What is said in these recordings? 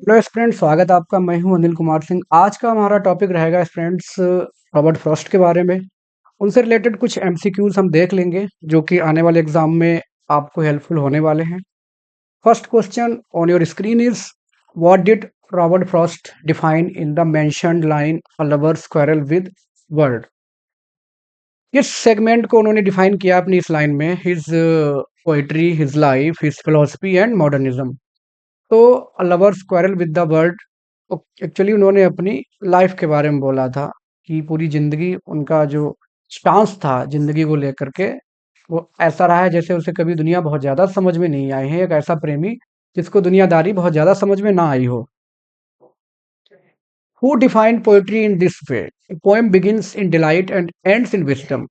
Hello friends, स्वागत है आपका। मैं हूं अनिल कुमार सिंह। आज का हमारा टॉपिक रहेगा फ्रेंड्स रॉबर्ट फ्रॉस्ट के बारे में। उनसे रिलेटेड कुछ एमसीक्यूज हम देख लेंगे जो कि आने वाले एग्जाम में आपको हेल्पफुल होने वाले हैं। First question on your screen is, what did Robert Frost define in the mentioned line a lover's quarrel with word. किस सेगमेंट को उन्होंने डिफाइन किया अपनी इस लाइन में? His poetry, his life, his philosophy and modernism. तो lover's quarrel with the word, actually उन्होंने अपनी लाइफ के बारे में बोला था कि पूरी जिंदगी उनका जो स्टांस था जिंदगी को लेकर के, वो ऐसा रहा है जैसे उसे कभी दुनिया बहुत ज्यादा समझ में नहीं आई है। एक ऐसा प्रेमी जिसको दुनियादारी बहुत ज्यादा समझ में ना आई हो। Who defined poetry in this way, poem begins in delight and ends in wisdom.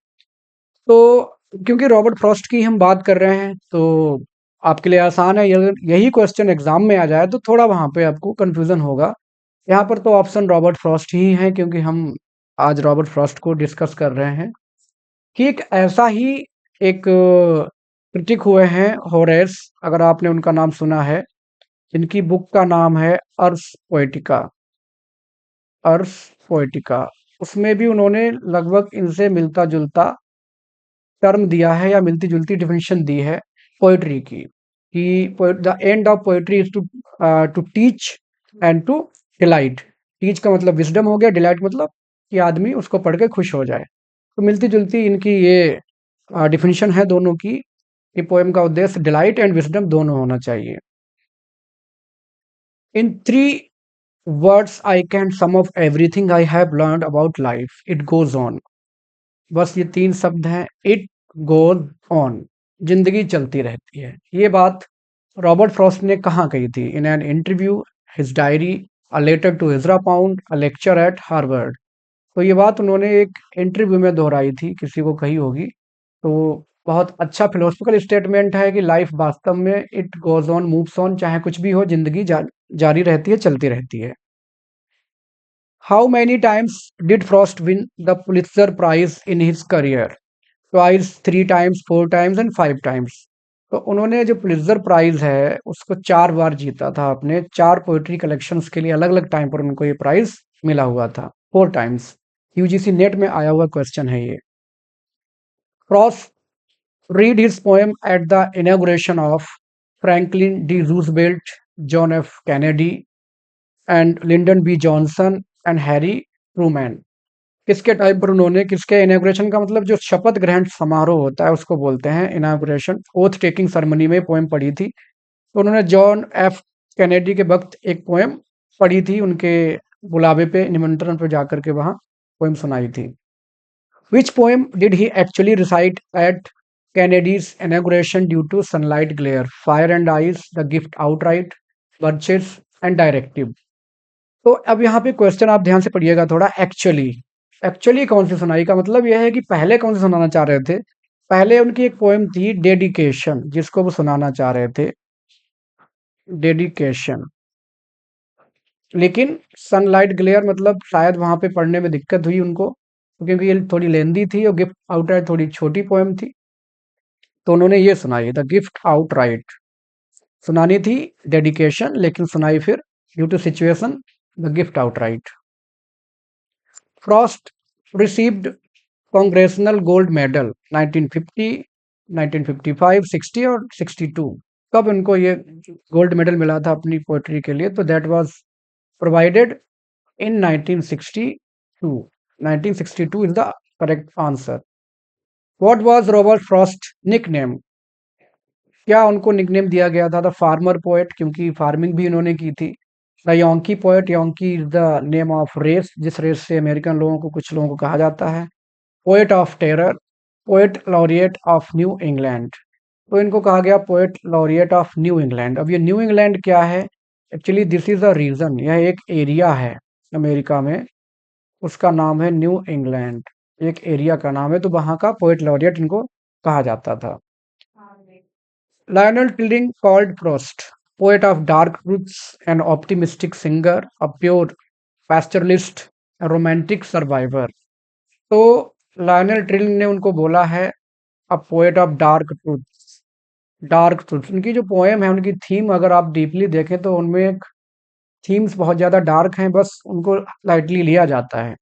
तो क्योंकि रॉबर्ट फ्रॉस्ट की हम बात कर रहे हैं तो आपके लिए आसान है। अगर यही क्वेश्चन एग्जाम में आ जाए तो थोड़ा वहां पे आपको कंफ्यूजन होगा। यहाँ पर तो ऑप्शन रॉबर्ट फ्रॉस्ट ही है, क्योंकि हम आज रॉबर्ट फ्रॉस्ट को डिस्कस कर रहे हैं कि एक ऐसा ही एक क्रिटिक हुए हैं, होरेस, अगर आपने उनका नाम सुना है, जिनकी बुक का नाम है अर्स पोएटिका। अर्स पोएटिका, उसमें भी उन्होंने लगभग इनसे मिलता जुलता टर्म दिया है या मिलती जुलती डिफिनेशन दी है पोएट्री की, कि the end of poetry is to to teach and to delight. Teach का मतलब विजडम हो गया, डिलाइट मतलब कि आदमी उसको पढ़ के खुश हो जाए। तो मिलती जुलती इनकी ये डिफिनेशन है दोनों की, कि पोएम का उद्देश्य डिलाइट एंड विजडम दोनों होना चाहिए। In three words I can sum of everything I have learned about life, it goes on. बस ये तीन शब्द हैं, इट गोज ऑन, जिंदगी चलती रहती है। ये बात रॉबर्ट फ्रॉस्ट ने कहाँ कही थी? In an interview, his diary, a letter to Ezra Pound, a lecture at Harvard. तो ये बात उन्होंने एक इंटरव्यू में दोहराई थी, किसी को कही होगी। तो बहुत अच्छा फिलोसफिकल स्टेटमेंट है कि लाइफ वास्तव में it goes on, moves on, चाहे कुछ भी हो, जिंदगी जारी रहती है, चलती रहती है। How many times did Frost win the Pulitzer prize in his career? Twice, three times, four times and five times. तो उन्होंने जो पुलित्जर प्राइज है उसको 4 बार जीता था। अपने 4 पोएट्री कलेक्शंस के लिए अलग अलग टाइम पर उनको ये प्राइज मिला हुआ था, 4 टाइम्स। यूजीसी नेट में आया हुआ क्वेश्चन है ये। Frost read his poem at the inauguration of Franklin D. Roosevelt, John F. Kennedy, and Lyndon B. Johnson and Harry Truman। किसके टाइम पर उन्होंने, किसके इनॉग्रेशन का मतलब जो शपथ ग्रहण समारोह होता है उसको बोलते हैं इनॉग्रेशन, ओथ टेकिंग सेरेमनी में पोएम पढ़ी थी। तो उन्होंने जॉन एफ कैनेडी के वक्त एक पोएम पढ़ी थी, उनके बुलावे पे, निमंत्रण पर जाकर के वहां पोएम सुनाई थी। Which poem did he actually recite at Kennedy's inauguration due to sunlight glare? Fire and Ice, The Gift Outright, Birches and Directive। तो अब यहाँ पे क्वेश्चन आप ध्यान से पढ़िएगा थोड़ा। एक्चुअली, एक्चुअली कौन सी सुनाई का मतलब यह है कि पहले कौन सी सुनाना चाह रहे थे। पहले उनकी एक पोएम थी डेडिकेशन, जिसको वो सुनाना चाह रहे थे, डेडिकेशन। लेकिन सनलाइट ग्लेयर मतलब शायद वहां पे पढ़ने में दिक्कत हुई उनको, क्योंकि ये थोड़ी लेंदी थी और गिफ्ट आउटराइट थोड़ी छोटी पोएम थी। तो उन्होंने ये सुनाई, द गिफ्ट आउटराइट। सुनानी थी डेडिकेशन, लेकिन सुनाई फिर due to situation the gift outright. Frost received congressional gold medal 1950, 1955, 60 और 62। कब उनको ये गोल्ड मेडल मिला था अपनी पोएट्री के लिए? तो that was provided in 1962। 1962 is the correct answer। What was Robert Frost's nickname? क्या उनको निकनेम दिया गया था? द फार्मर पोएट, क्योंकि फार्मिंग भी इन्होंने की थी। The Yankee poet, Yankee is the name of race, जिस रेस से अमेरिकन लोगों को, कुछ लोगों को कहा जाता है। Poet of terror, poet laureate of New England. तो इनको कहा गया poet laureate of New England. अब ये न्यू इंग्लैंड क्या है? Actually this is a region, यह एक एरिया है अमेरिका में, उसका नाम है न्यू इंग्लैंड। एक एरिया का नाम है, तो वहां का पोएट लॉरिएट इनको कहा जाता था। Lionel Trilling called Frost poet of dark truths, an optimistic singer, a pure pastoralist, romantic survivor. तो लायनल टिल्डिंग ने उनको बोला है a poet of dark truths. Dark truths, उनकी जो पोएम है, उनकी थीम अगर आप डीपली देखें तो उनमें एक थीम्स बहुत ज़्यादा डार्क हैं, बस उनको लाइटली लिया जाता है।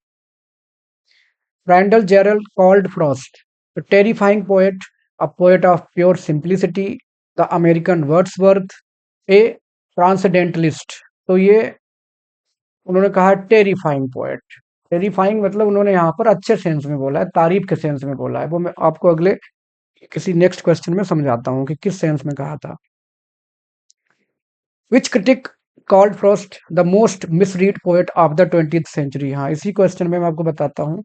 Randall Jarrell called Frost the terrifying poet, a poet of pure simplicity, the American Wordsworth, a transcendentalist. तो ये उन्होंने कहा टेरिफाइंग पोएट। टेरिफाइंग मतलब उन्होंने यहाँ पर अच्छे सेंस में बोला है, तारीफ के सेंस में बोला है। वो मैं आपको अगले किसी नेक्स्ट क्वेश्चन में समझाता हूँ कि किस सेंस में कहा था। Which critic called Frost the most misread poet of the 20th century. हाँ, इसी क्वेश्चन में मैं आपको बताता हूँ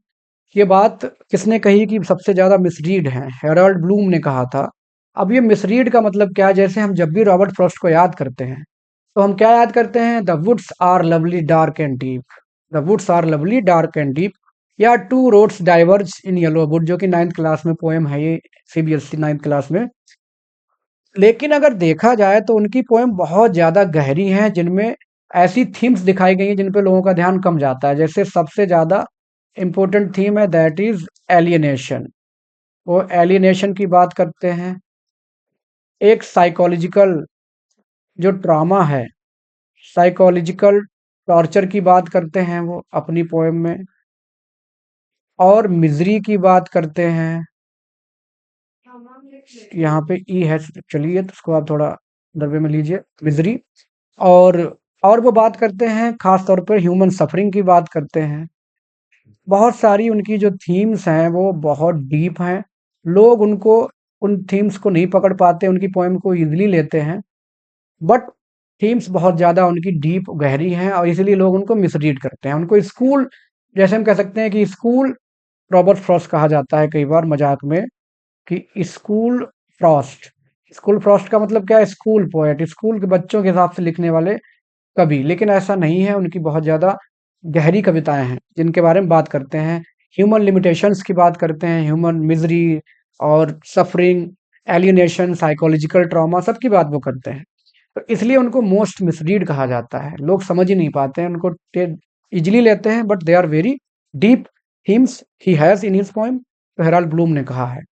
ये बात किसने कही कि सबसे ज्यादा मिसरीड है। हेराल्ड ब्लूम ने कहा था। अब ये मिसरीड का मतलब क्या है, जैसे हम जब भी रॉबर्ट फ्रॉस्ट को याद करते हैं तो हम क्या याद करते हैं, the woods are lovely dark and deep, the woods are lovely dark and deep, या two roads diverge in yellow wood, जो कि 9th क्लास में पोएम है, ये सीबीएसई 9th क्लास में। लेकिन अगर देखा जाए तो उनकी पोएम बहुत ज्यादा गहरी हैं, जिनमें ऐसी थीम्स दिखाई गई हैं जिन पे लोगों का ध्यान कम जाता है। जैसे सबसे ज्यादा इंपॉर्टेंट थीम है दैट इज एलियनेशन। वो एलियनेशन की बात करते हैं। एक साइकोलॉजिकल जो ट्रॉमा है, साइकोलॉजिकल टॉर्चर की बात करते हैं वो अपनी पोएम में, और मिजरी की बात करते हैं। यहाँ पे ई है, चलिए तो उसको आप थोड़ा दरबे में लीजिए, मिजरी। और और वो बात करते हैं खास तौर पर ह्यूमन सफरिंग की बात करते हैं। बहुत सारी उनकी जो थीम्स हैं वो बहुत डीप हैं। लोग उनको उन थीम्स को नहीं पकड़ पाते, उनकी पोएम को इजीली लेते हैं, बट थीम्स बहुत ज़्यादा उनकी डीप गहरी हैं और इसीलिए लोग उनको मिसरीड करते हैं। उनको स्कूल, जैसे हम कह सकते हैं कि स्कूल रॉबर्ट फ्रॉस्ट कहा जाता है कई बार मजाक में, कि स्कूल फ्रॉस्ट। स्कूल फ्रॉस्ट का मतलब क्या है, स्कूल पोएट, स्कूल के बच्चों के हिसाब से लिखने वाले कवि। लेकिन ऐसा नहीं है, उनकी बहुत ज़्यादा गहरी कविताएं हैं जिनके बारे में बात करते हैं। ह्यूमन लिमिटेशंस की बात करते हैं, ह्यूमन मिजरी और सफरिंग, एलियनेशन, साइकोलॉजिकल ट्रॉमा, सबकी बात वो करते हैं। तो इसलिए उनको मोस्ट मिसरीड कहा जाता है। लोग समझ ही नहीं पाते हैं उनको, इजिली लेते हैं, but they are very deep themes he has in his poem. तो हेराल्ड ब्लूम ने कहा है।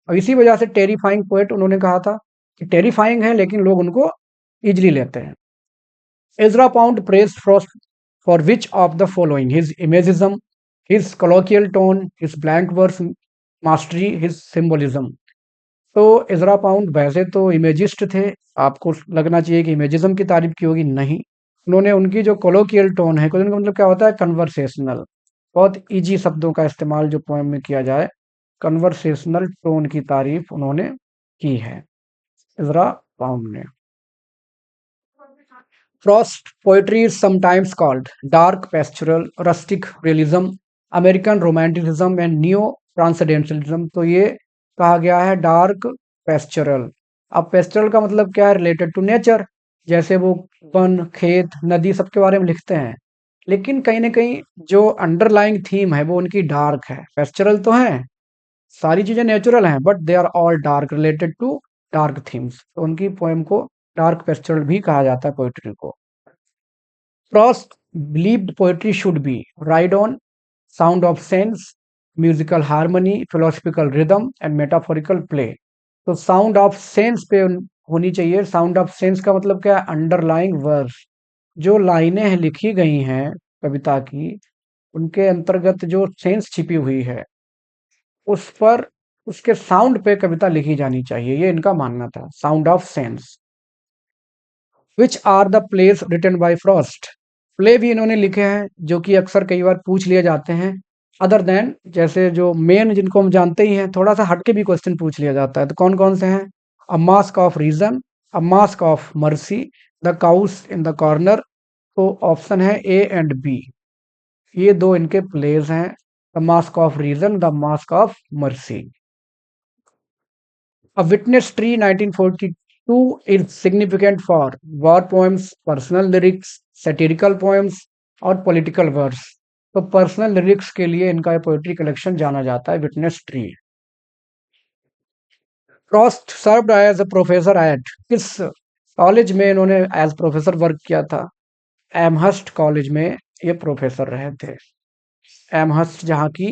और इसी वजह से टेरिफाइंग पोएट उन्होंने कहा था कि टेरिफाइंग है लेकिन लोग उनको इजिली लेते हैं। Ezra Pound praised Frost for which of the following: his imagism, his colloquial tone, his blank verse mastery, his symbolism। तो इजरा पाउंड वैसे तो इमेजिस्ट थे, आपको लगना चाहिए कि इमेजिज्म की तारीफ की होगी, नहीं। उन्होंने उनकी जो कोलोकियल टोन है, कोलोकियल का मतलब क्या होता है, कन्वर्सेशनल, बहुत इजी शब्दों का इस्तेमाल जो पोएम में किया जाए, कन्वर्सेशनल टोन की तारीफ उन्होंने की है, इजरा पाउंड ने। Frost poetry is sometimes called dark pastoral, rustic realism, American romanticism and neo transcendentalism। तो ये कहा गया है डार्क पेस्चरल। अब पेस्चरल का मतलब क्या है, रिलेटेड टू नेचर, जैसे वो वन, खेत, नदी सबके बारे में लिखते हैं। लेकिन कहीं ना कहीं जो अंडरलाइंग थीम है वो उनकी डार्क है। पेस्चरल तो है, सारी चीजें नेचुरल हैं, but they are all dark, related to dark themes. तो उनकी पोएम को डार्क पेस्चरल भी कहा जाता है, पोएट्री को। Frost believed poetry should be ride on, sound of sense, musical harmony, philosophical rhythm and metaphorical play। तो साउंड ऑफ सेंस पे होनी चाहिए। साउंड ऑफ सेंस का मतलब क्या है, अंडरलाइंग वर्स, जो लाइनें हैं लिखी गई हैं कविता की, उनके अंतर्गत जो सेंस छिपी हुई है उस पर, उसके साउंड पे कविता लिखी जानी चाहिए, ये इनका मानना था, sound of sense. Which are the place written by Frost. Play भी इन्होंने लिखे हैं जो कि अक्सर कई बार पूछ लिए जाते हैं, अदर देन, जैसे जो मेन जिनको हम जानते ही हैं, थोड़ा सा हटके भी क्वेश्चन पूछ लिया जाता है। तो कौन कौन से हैं, a masque of reason, a masque of mercy, the cows in the corner. तो ऑप्शन है ए एंड बी, ये दो इनके प्लेस हैं, the masque of reason, the masque of mercy. A Witness Tree 1942 is significant for war poems, personal lyrics, satirical poems और political verse। तो personal lyrics के लिए इनका पोएट्री कलेक्शन जाना जाता है, witness tree. Frost served as a professor at किस college में इन्होंने एज प्रोफेसर वर्क किया था, एमहर्स्ट कॉलेज में ये प्रोफेसर रहे थे। एमहर्स्ट जहाँ की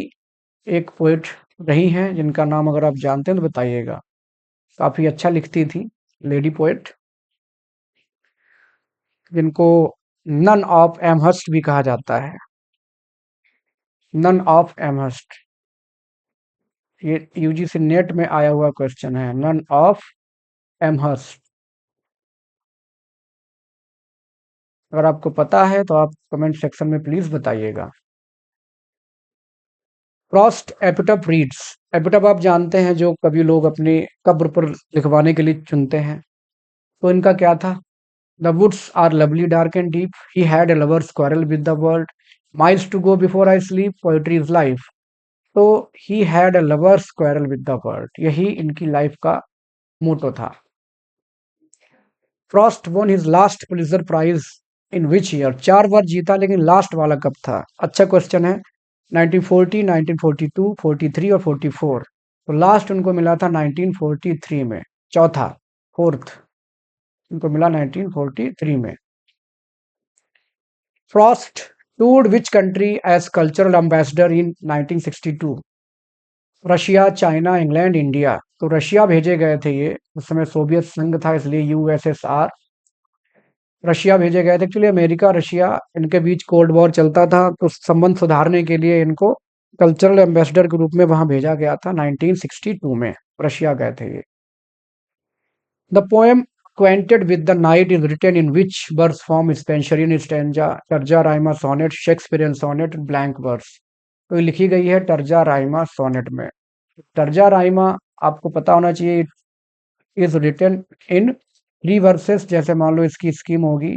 एक पोएट रही हैं जिनका नाम अगर आप जानते हैं तो बताइएगा, काफी अच्छा लिखती थी, लेडी पोएट, जिनको नन ऑफ एमहर्स्ट भी कहा जाता है। नन ऑफ एमहर्स्ट, ये यूजीसी नेट में आया हुआ क्वेश्चन है। नन ऑफ एमहर्स्ट, अगर आपको पता है तो आप कमेंट सेक्शन में प्लीज बताइएगा। फ्रॉस्ट एपिटफ रीड्स, एपिटफ आप जानते हैं जो कभी लोग अपनी कब्र पर लिखवाने के लिए चुनते हैं, तो इनका क्या था? The woods are lovely dark and deep, he had a lover's quarrel with the world, miles to go before I sleep, poetry is life. तो he had a lover's quarrel with the world, यही इनकी life का motto था। Frost won his last Pulitzer prize in which year, 4 बार जीता लेकिन last वाला कब था? अच्छा क्वेश्चन है। 1940, 1942, 43 और 44। तो लास्ट उनको मिला था 1943 में, चौथा, फोर्थ उनको मिला 1943 में। Frost toured which country as cultural ambassador in 1962? Russia, China, England, India. तो रशिया भेजे गए थे ये, उस समय सोवियत संघ था इसलिए यूएसएसआर, रशिया भेजे गए थे। एक्चुअली अमेरिका रशिया इनके बीच कोल्ड वॉर चलता था, तो संबंध सुधारने के लिए इनको कल्चरल एम्बेसडर के रूप में वहां भेजा गया था। 1962 में रशिया गए थे ये। The poem acquainted with the night is written in which verse form? Spencerian stanza, terza rima sonnet, Shakespearean sonnet, blank verse. तो ये लिखी गई है टर्जा राइमा सोनेट में। टर्जा राइमा आपको पता होना चाहिए, इज रिटन इन 3 वर्सेस। जैसे मान लो इसकी स्कीम होगी,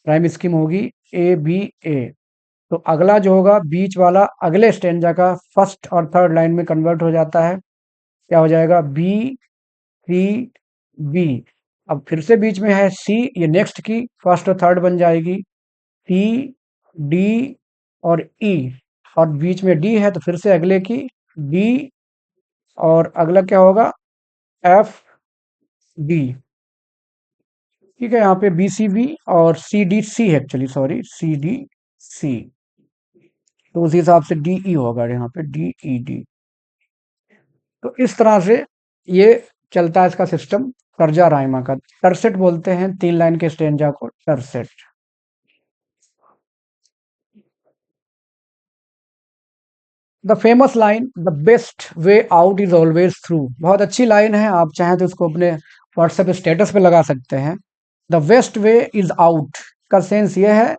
प्राइम स्कीम होगी ए बी ए, तो अगला जो होगा बीच वाला अगले स्टेंजा का फर्स्ट और थर्ड लाइन में कन्वर्ट हो जाता है, क्या हो जाएगा? B C B. अब फिर से बीच में है सी, ये नेक्स्ट की फर्स्ट और थर्ड बन जाएगी, सी डी और ई, और बीच में डी है तो फिर से अगले की डी, और अगला क्या होगा? F D. ठीक है, यहाँ पे बी सी बी और C D C, actually sorry, C D C, तो उस हिसाब से डी ई होगा यहाँ पे, डी ई डी। तो इस तरह से ये चलता है इसका सिस्टम तर्जा राइमा का। टरसेट बोलते हैं 3 लाइन के स्टेंजा को, tercet. The famous line, the best way out is always through, बहुत अच्छी लाइन है, आप चाहें तो इसको अपने व्हाट्सएप स्टेटस पे लगा सकते हैं। The best way is out का सेंस ये है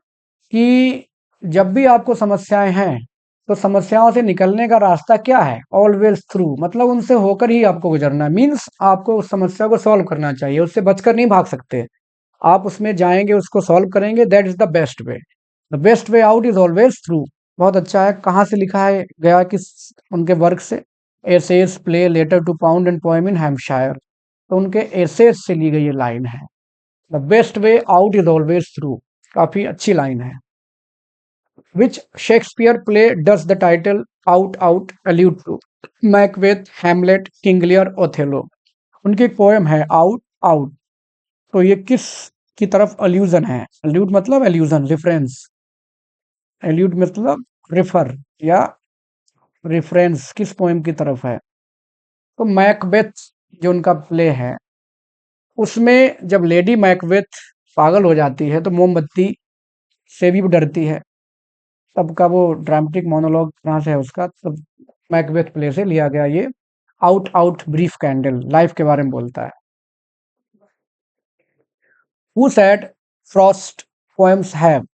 कि जब भी आपको समस्याएं हैं तो समस्याओं से निकलने का रास्ता क्या है? ऑलवेज थ्रू, मतलब उनसे होकर ही आपको गुजरना है। मीन्स आपको उस समस्या को सॉल्व करना चाहिए, उससे बचकर नहीं भाग सकते, आप उसमें जाएंगे, उसको सॉल्व करेंगे, that is the best way. The best way out is always through, बहुत अच्छा है। कहाँ से लिखा है गया, किस उनके वर्क से? Essays, play, letter to Pound and poem in Hampshire, तो उनके एसेस से ली गई ये लाइन है। The best way out is always through, काफी अच्छी लाइन है। Which Shakespeare play does the title out out allude to? Macbeth, Hamlet, King Lear, Othello. उनकी एक पोएम है आउट आउट, तो ये किस की तरफ अल्यूजन है? अल्यूड मतलब एल्यूजन, रेफरेंस, एल्यूड मतलब रेफर या रेफरेंस, किस पोएम की तरफ है? तो मैकबेथ जो उनका प्ले है, उसमें जब लेडी मैकबेथ पागल हो जाती है तो मोमबत्ती से भी वो डरती है, तब का वो ड्रामेटिक मोनोलॉग कहाँ से है उसका, तब मैकबेथ प्ले से लिया गया ये। Out out brief candle life के बारे में बोलता है। Who said Frost poems have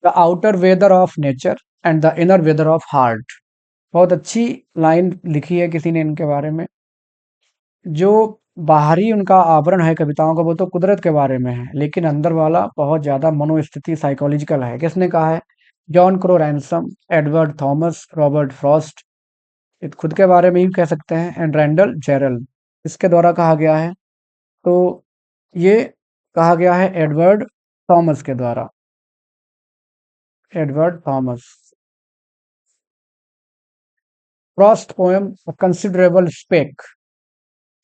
the outer weather of nature and the inner weather of heart? बहुत अच्छी लाइन लिखी है किसी ने इनके बारे में। जो बाहरी उनका आवरण है कविताओं का वो तो कुदरत के बारे में है, लेकिन अंदर वाला बहुत ज्यादा मनोस्थिति साइकोलॉजिकल है। किसने कहा है? John crow ransom, Edward Thomas, Robert Frost, ये खुद के बारे में ही कह सकते हैं, एंड रैंडल जेरल, इसके द्वारा कहा गया है। तो ये कहा गया है एडवर्ड थॉमस के द्वारा, Edward Thomas. Frost poem, A Considerable Speck,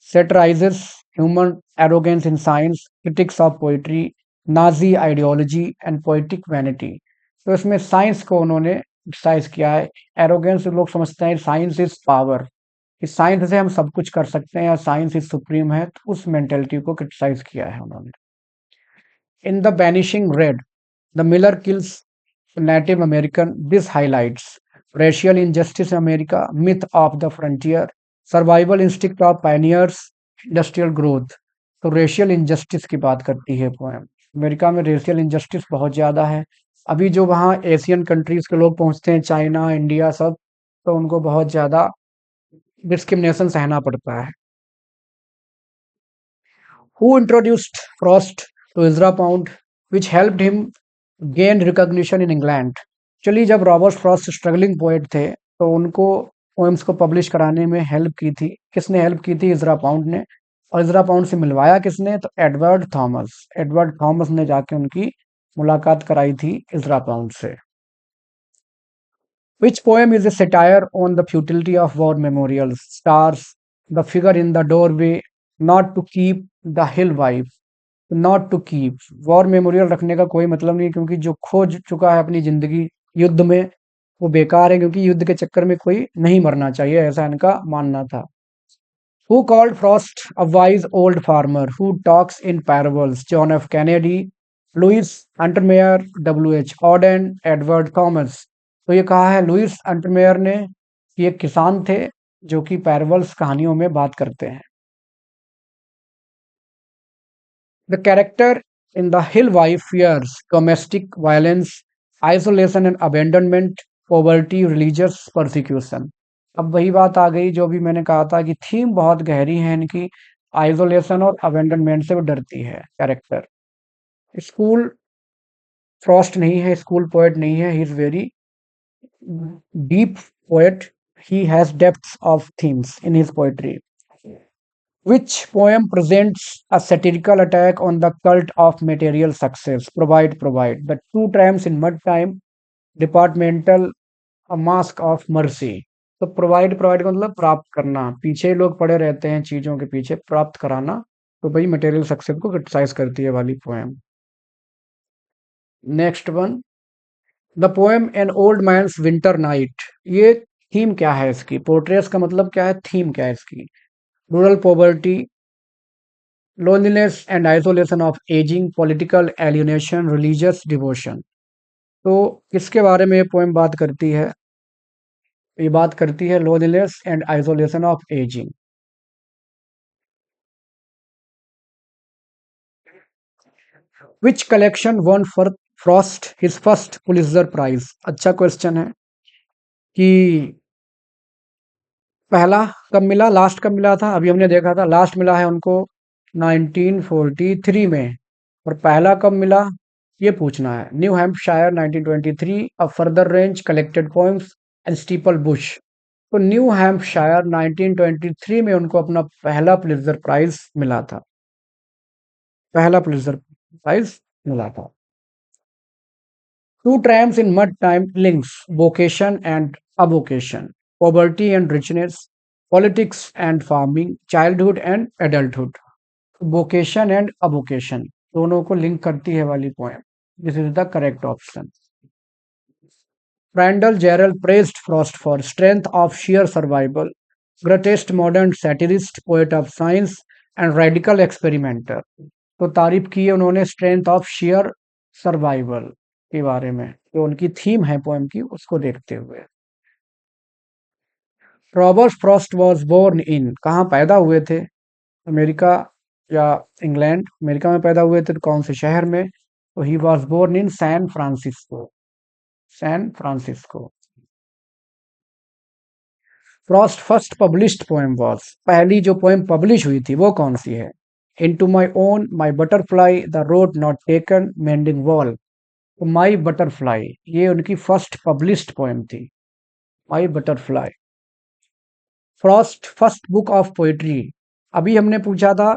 satirizes human arrogance in science, critics of poetry, Nazi ideology and poetic vanity। तो इसमें साइंस को उन्होंने क्रिटिसाइज किया है। एरोगेंस लोग समझते हैं साइंस इज पावर, कि साइंस से हम सब कुछ कर सकते हैं या साइंस इज सुप्रीम है, तो उस मेंटेलिटी को क्रिटिसाइज किया है उन्होंने। In the banishing red, the Miller kills native American, this highlights racial injustice in America, myth of the frontier, survival instinct of pioneers, industrial growth. तो रेशियल इनजस्टिस की बात करती है पोएम। अमेरिका में रेशियल इनजस्टिस बहुत ज़्यादा है। अभी जो वहाँ एशियन कंट्रीज़ के लोग पहुँचते हैं, चाइना, इंडिया सब, तो उनको बहुत ज़्यादा डिस्क्रिमिनेशन सहना पड़ता है। Who introduced Frost to Ezra Pound, which helped him gain recognition in England? चलिए, जब रॉबर्ट फ्रॉस्ट स्ट्रगलिंग पोएट थे तो उनको पोएम्स को पब्लिश कराने में हेल्प की थी। किसने हेल्प की थी? इजरा पाउंड ने। और इजरा पाउंड से मिलवाया किसने? तो एडवर्ड थॉमस। एडवर्ड थॉमस ने जाके उनकी मुलाकात कराई थी इजरा पाउंड से। Which poem is a satire on the futility of war memorials? Stars, the figure in the doorway, not to keep the hill wife, not to keep. War memorial रखने का कोई मतलब नहीं, क्योंकि जो खो चुका है अपनी जिंदगी युद्ध में वो बेकार है, क्योंकि युद्ध के चक्कर में कोई नहीं मरना चाहिए, ऐसा इनका मानना था। Who called Frost a wise old farmer who talks in parables? John F Kennedy, Louis Untermeyer, W H Auden, Edward Thomas. तो ये कहा है लुइस अंटरमेयर ने कि ये किसान थे जो कि पैराबल्स कहानियों में बात करते हैं। The character in The Hill Wife fears domestic violence, isolation and abandonment, poverty, religious persecution। अब वही बात आ गई जो भी मैंने कहा था कि थीम बहुत गहरी है इनकी। आइसोलेशन और अबेंडनमेंट से वो डरती है कैरेक्टर। स्कूल फ्रॉस्ट नहीं है, स्कूल पोएट नहीं है, he is very deep poet. He has depths of themes in his poetry. Which poem presents a satirical attack on the cult of material success? Provide. The two tramps in mud time, departmental, a mask of mercy। तो provide का मतलब प्राप्त करना। पीछे लोग पड़े रहते हैं चीजों के पीछे, प्राप्त कराना। तो भाई मटेरियल सक्सेस को क्रिटिसाइज करती है वाली poem. Next one, the poem an old man's winter night. ये थीम क्या है इसकी? पोर्ट्रेस का मतलब क्या है, थीम क्या है इसकी? Rural poverty, loneliness and isolation of aging, political alienation, religious devotion। तो किसके बारे में ये पोएम बात करती है? ये बात करती है loneliness and isolation of aging। Which collection won for Frost his first Pulitzer Prize? अच्छा क्वेश्चन है कि पहला कब मिला, लास्ट कब मिला था? अभी हमने देखा था लास्ट मिला है उनको 1943 में, और पहला कब मिला ये पूछना है। New Hampshire 1923, a further range, collected poems and steeple Bush. तो न्यू हैम्पशायर 1923 में उनको अपना पहला पुलित्जर प्राइज मिला था। पहला पुलित्जर प्राइज मिला था। Two tramps in mud time links vocation and avocation, poverty and richness, politics and farming, childhood and adulthood. Vocation and avocation दोनों को लिंक करती है वाली poem. This is the correct option. Randall Jarrell praised Frost for strength of sheer survival, greatest modern satirist, poet of science, and radical experimenter। तो तारीफ की है उन्होंने स्ट्रेंथ ऑफ शेयर सर्वाइवल के बारे में, जो उनकी थीम है पोएम की, उसको देखते हुए। Robert Frost was born in, कहाँ पैदा हुए थे? अमेरिका या इंग्लैंड? अमेरिका में पैदा हुए थे, तो कौन से शहर में? तो he was born in San Francisco. San Francisco. Frost first published poem was, पहली जो पोएम पब्लिश हुई थी वो कौन सी है? Into my own, my butterfly, the road not taken, mending wall. तो माई बटरफ्लाई ये उनकी फर्स्ट पब्लिश्ड पोएम थी। My butterfly. Frost first book of poetry, अभी हमने पूछा था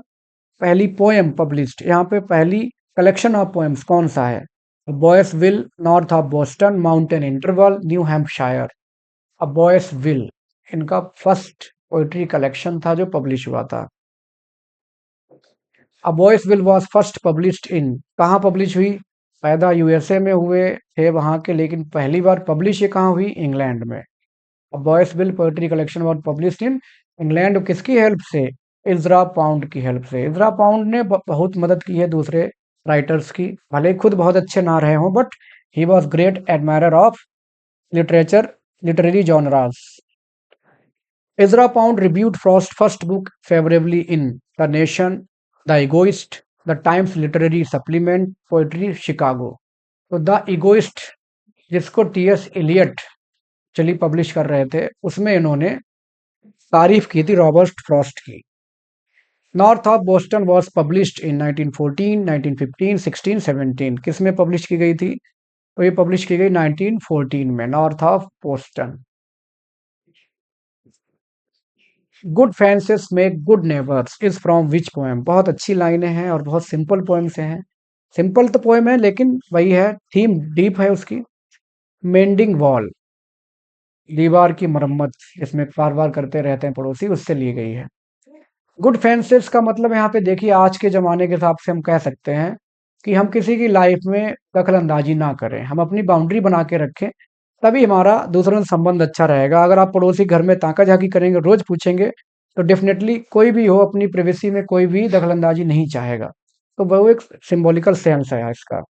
पहली पोएम पब्लिश्ड, यहाँ पे पहली कलेक्शन ऑफ पोएम्स कौन सा है? Boy's will, north of Boston, mountain interval, New Hampshire. A boys will इनका फर्स्ट पोएट्री कलेक्शन था जो पब्लिश हुआ था। A boys will was first published in, कहाँ पब्लिश हुई? पैदा यूएसए में हुए थे वहां के, लेकिन पहली बार पब्लिश ये कहाँ हुई? इंग्लैंड में। A boys Will poetry collection was published in England. किसकी हेल्प से? इजरा पाउंड की हेल्प से। इजरा पाउंड ने बहुत मदद की है दूसरे राइटर्स की, भले ही खुद बहुत अच्छे ना रहे हों, but he was great admirer of literature, literary genres. Ezra Pound reviewed Frost's first book favorably in The Nation, The Egoist, The Times Literary Supplement, Poetry, Chicago। तो द इगोइस्ट, जिसको टी.एस. एलियट चली publish कर रहे थे, उसमें इन्होंने तारीफ की थी रॉबर्ट फ्रॉस्ट की। North of Boston was published इन 1914, 1915, 16, 17। किस में पब्लिश की गई थी? तो ये पब्लिश की गई 1914 में, North of Boston. Good fences make good neighbours is from which poem? बहुत अच्छी लाइनें हैं और बहुत सिंपल पोएम से हैं। सिंपल तो पोएम है, लेकिन वही है, थीम डीप है उसकी। मेंडिंग वॉल, दीवार की मरम्मत, जिसमें बार बार करते रहते हैं पड़ोसी, उससे ली गई है। गुड फेंसेस का मतलब यहाँ पे देखिए, आज के ज़माने के हिसाब से हम कह सकते हैं कि हम किसी की लाइफ में दखल अंदाजी ना करें, हम अपनी बाउंड्री बना के रखें, तभी हमारा दूसरों से संबंध अच्छा रहेगा। अगर आप पड़ोसी घर में ताका झाकी करेंगे, रोज पूछेंगे, तो डेफिनेटली कोई भी हो, अपनी प्राइवेसी में कोई भी दखल अंदाजी नहीं चाहेगा। तो वो एक सिंबॉलिकल सेंस है इसका।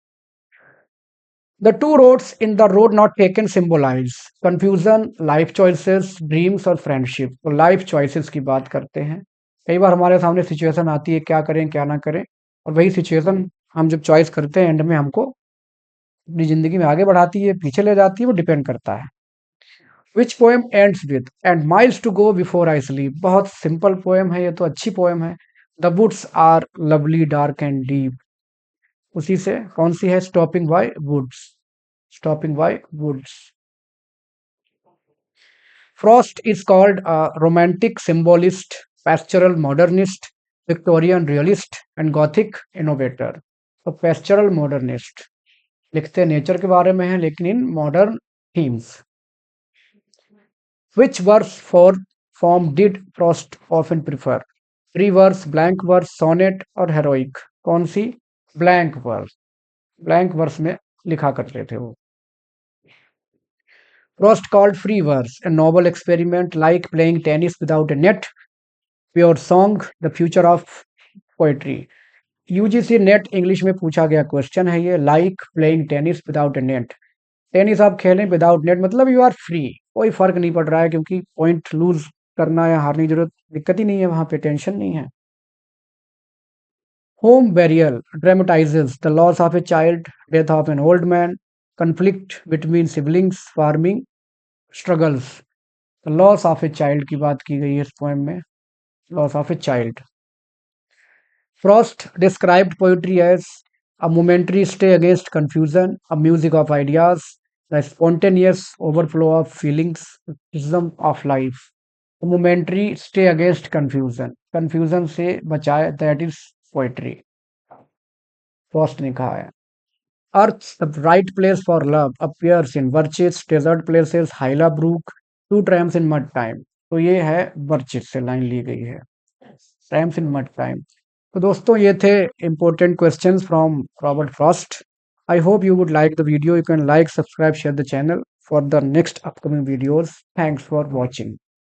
The two roads in the road not taken symbolise confusion, life choices, dreams और फ्रेंडशिप। तो लाइफ चॉइसेस की बात करते हैं। कई बार हमारे सामने सिचुएशन आती है, क्या करें क्या ना करें, और वही सिचुएशन हम जब चॉइस करते हैं, एंड में हमको अपनी जिंदगी में आगे बढ़ाती है, पीछे ले जाती है, वो डिपेंड करता है। Which poem ends with and miles to go before I sleep? बहुत सिंपल पोएम है ये, तो अच्छी पोएम है। The woods are lovely dark and deep, उसी से। कौन सी है? Stopping by woods, stopping by woods. Frost is called a romantic symbolist, pastoral modernist, Victorian realist and Gothic innovator। तो pastoral modernist, लिखते नेचर के बारे में है लेकिन in modern themes. Which verse form did Frost often prefer? Free verse, blank verse, sonnet और heroic? कौन सी? ब्लैंक वर्स, ब्लैंक वर्स में लिखा करते थे वो। Frost called free verse a novel experiment like playing tennis without a net, pure song, the future of poetry. UGC net English में पूछा गया क्वेश्चन है ये, लाइक प्लेइंग टेनिस विदाउट ए नेट। टेनिस आप खेलें विदाउट नेट, मतलब you are free, कोई फर्क नहीं पड़ रहा है, क्योंकि पॉइंट लूज करना या हारने की जरूरत, दिक्कत ही नहीं है, वहां पे टेंशन नहीं है। Home Burial dramatizes the loss of a child, death of an old man, conflict between siblings, farming struggles. Loss of a child की बात की गई है इस पोएम में, loss of a child. Frost described poetry as a momentary stay against confusion, a music of ideas, the spontaneous overflow of feelings, rhythm of life। A momentary stay against confusion, confusion से बचाए, that is poetry। Frost ने कहा है। Earth, the right place for love, appears in Birches, desert places, Hyla Brook, two tramps in mud time। तो ये है बर्चिस से line ली गई है, ट्रैम्प्स इन मड टाइम। तो दोस्तों, ये थे important questions from Robert Frost। I hope you would like the video. You can like, subscribe, share the channel for the next upcoming videos. Thanks for watching.